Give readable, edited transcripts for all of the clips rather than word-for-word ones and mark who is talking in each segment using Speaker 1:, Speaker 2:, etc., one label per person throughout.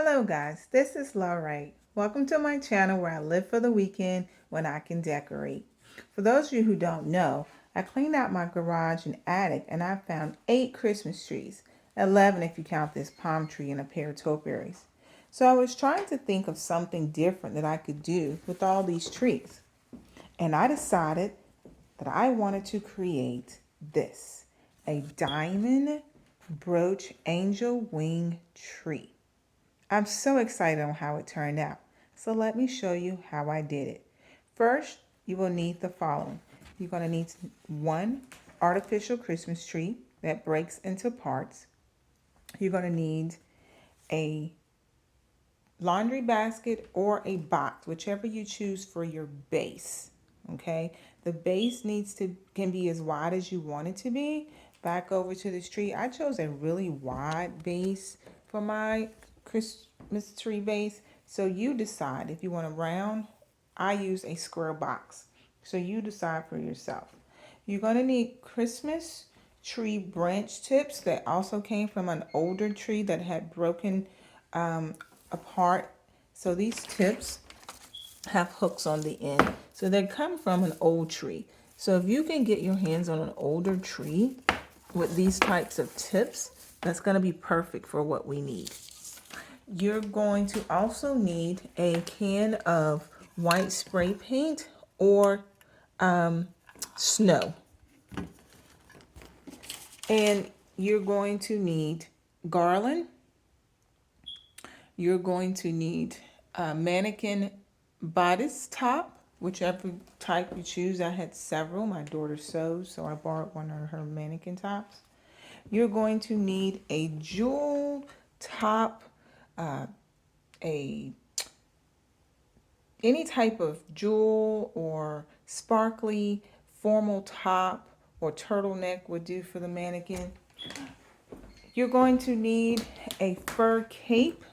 Speaker 1: Hello guys, this is Lorraine. Welcome to my channel where I live for the weekend when I can decorate. For those of you who don't know, I cleaned out my garage and attic and I found 8 Christmas trees, 11 if you count this palm tree and a pair of topiaries. So I was trying to think of something different that I could do with all these trees. And I decided that I wanted to create this, a diamond brooch angel wing tree. I'm so excited on how it turned out. So let me show you how I did it. First, you will need the following. You're going to need one artificial Christmas tree that breaks into parts. You're going to need a laundry basket or a box, whichever you choose for your base. Okay, the base can be as wide as you want it to be. Back over to this tree, I chose a really wide base for my Christmas tree base. So you decide if you want a round. I use a square box. So you decide for yourself. You're going to need Christmas tree branch tips that also came from an older tree that had broken apart. So these tips have hooks on the end. So they come from an old tree. So if you can get your hands on an older tree with these types of tips, that's going to be perfect for what we need. You're going to also need a can of white spray paint or snow. And you're going to need garland. You're going to need a mannequin bodice top, whichever type you choose. I had several. My daughter sews, so I borrowed one of her mannequin tops. You're going to need a jewel top, any type of jewel or sparkly formal top or turtleneck would do for the mannequin. You're going to need a fur cape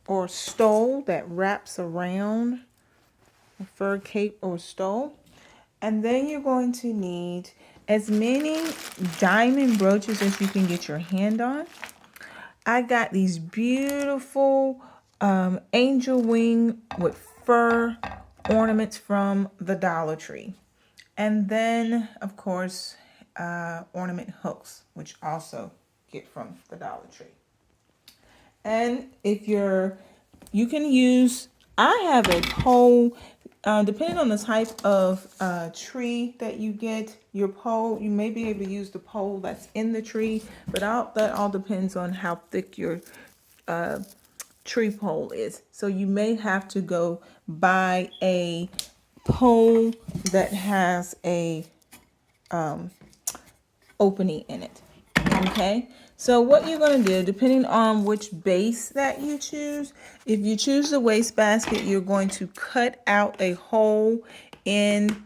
Speaker 1: or stole that wraps around, a fur cape or stole. And then you're going to need as many diamond brooches as you can get your hand on. I got these beautiful angel wing with fur ornaments from the Dollar Tree. And then, of course, ornament hooks, which also get from the Dollar Tree. And if you can use, I have a pole, depending on the type of tree that you get, your pole, you may be able to use the pole that's in the tree, but that all depends on how thick your tree pole is. So you may have to go buy a pole that has a opening in it. Okay, so what you're going to do, depending on which base that you choose, if you choose the wastebasket, you're going to cut out a hole in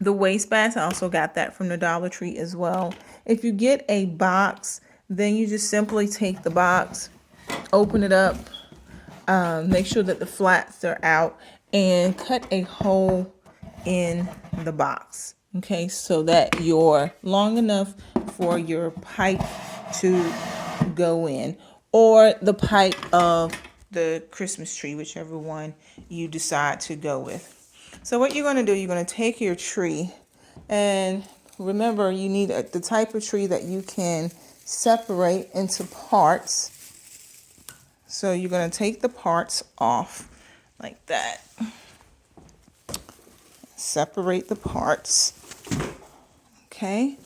Speaker 1: the wastebasket. I also got that from the Dollar Tree as well. If you get a box, then you just simply take the box, open it up, make sure that the flats are out, and cut a hole in the box. Okay, so that you're long enough for your pipe to go in, or the pipe of the Christmas tree, whichever one you decide to go with. So what you're going to do, you're going to take your tree, and remember you need the type of tree that you can separate into parts. So you're going to take the parts off like that. Separate the parts. Okay.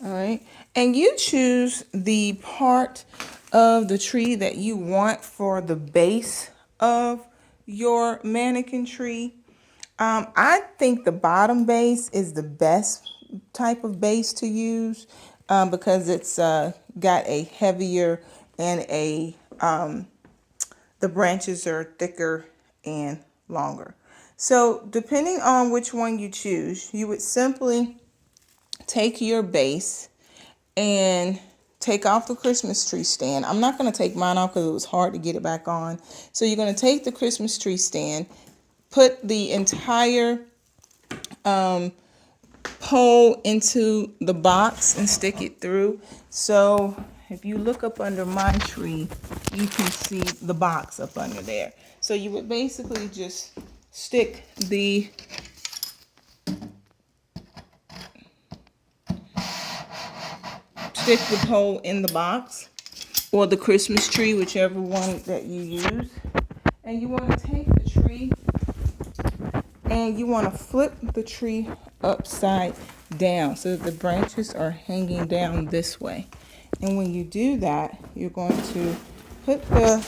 Speaker 1: All right. And you choose the part of the tree that you want for the base of your mannequin tree. I think the bottom base is the best type of base to use because it's got a heavier and the branches are thicker and longer. So depending on which one you choose, you would simply take your base and take off the Christmas tree stand. I'm not going to take mine off because it was hard to get it back on. So you're going to take the Christmas tree stand, put the entire pole into the box and stick it through. So if you look up under my tree, you can see the box up under there. So you would basically just stick the pole in the box or the Christmas tree, whichever one that you use. And you want to take the tree and you want to flip the tree upside down so that the branches are hanging down this way. And when you do that, you're going to put the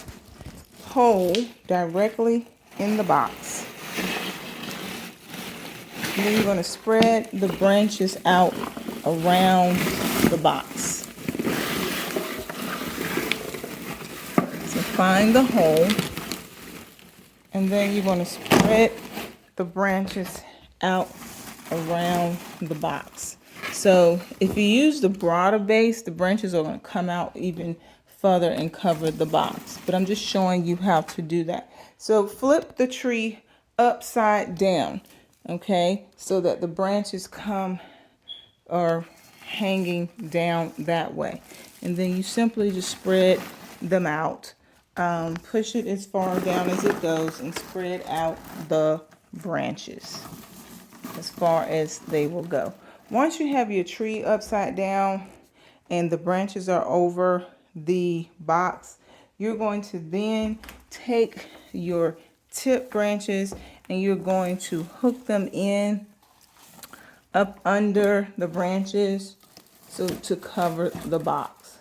Speaker 1: pole directly in the box. And then you're going to spread the branches out around the box. So find the hole, and then you're going to spread the branches out around the box. So if you use the broader base, the branches are going to come out even further and cover the box. But I'm just showing you how to do that. So flip the tree upside down, okay, so that the branches are hanging down that way. And then you simply just spread them out. Push it as far down as it goes and spread out the branches as far as they will go. Once you have your tree upside down and the branches are over the box, you're going to then take your tip branches and you're going to hook them in up under the branches so to cover the box.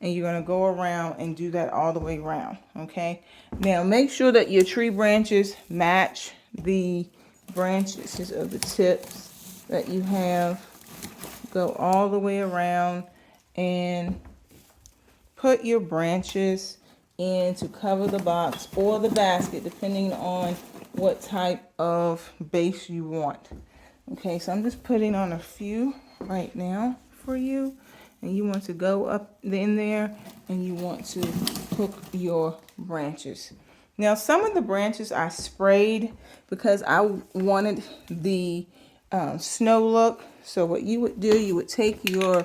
Speaker 1: And you're going to go around and do that all the way around, okay? Now make sure that your tree branches match the branches of the tips that you have. Go all the way around and put your branches in to cover the box or the basket, depending on what type of base you want. Okay, so I'm just putting on a few right now for you. And you want to go up in there and you want to hook your branches. Now, some of the branches I sprayed because I wanted the snow look. So what you would do, you would take your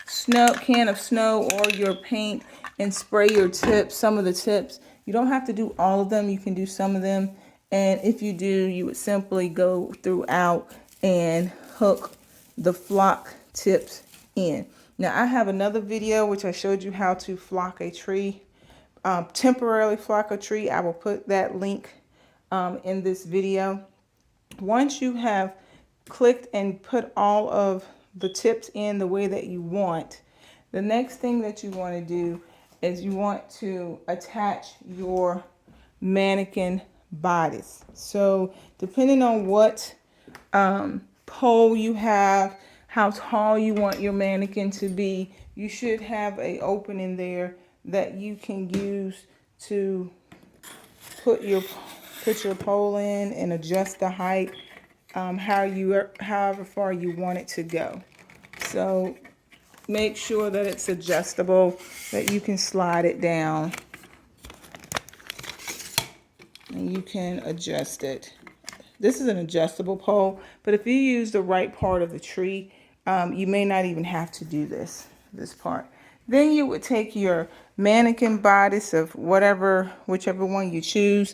Speaker 1: can of snow or your paint and spray your tips, some of the tips. You don't have to do all of them. You can do some of them. And if you do, you would simply go throughout and hook the flock tips in. Now I have another video which I showed you how to flock a tree, temporarily flock a tree. I will put that link in this video. Once you have clicked and put all of the tips in the way that you want, the next thing that you want to do is you want to attach your mannequin bodice. So depending on what pole you have, how tall you want your mannequin to be, you should have an opening there that you can use to put your pole in and adjust the height however far you want it to go. So make sure that it's adjustable, that you can slide it down and you can adjust it. This is an adjustable pole, but if you use the right part of the tree, you may not even have to do this part. Then you would take your mannequin bodice of whichever one you choose.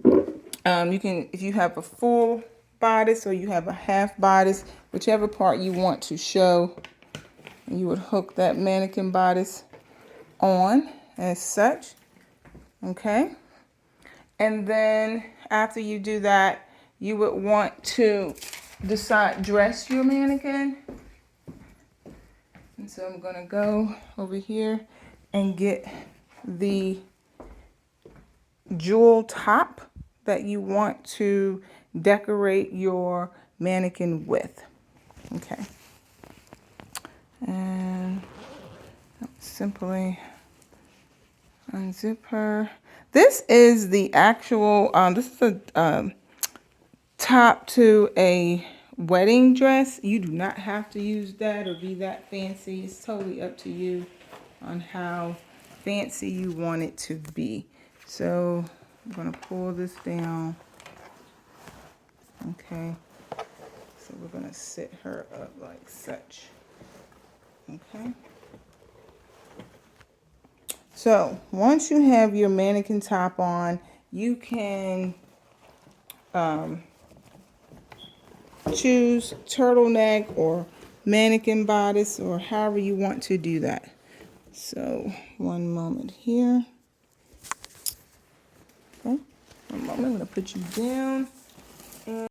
Speaker 1: You can, if you have a full bodice or you have a half bodice, whichever part you want to show, you would hook that mannequin bodice on as such. Okay. And then after you do that, you would want to dress your mannequin. And so I'm going to go over here and get the jewel top that you want to decorate your mannequin with. Okay. And simply unzip her. This is the actual, this is a top to a wedding dress. You do not have to use that or be that fancy. It's totally up to you on how fancy you want it to be. So I'm going to pull this down. Okay. So we're going to sit her up like such. Okay. So once you have your mannequin top on, you can choose turtleneck or mannequin bodice or however you want to do that. So one moment here. Okay. One moment, I'm going to put you down.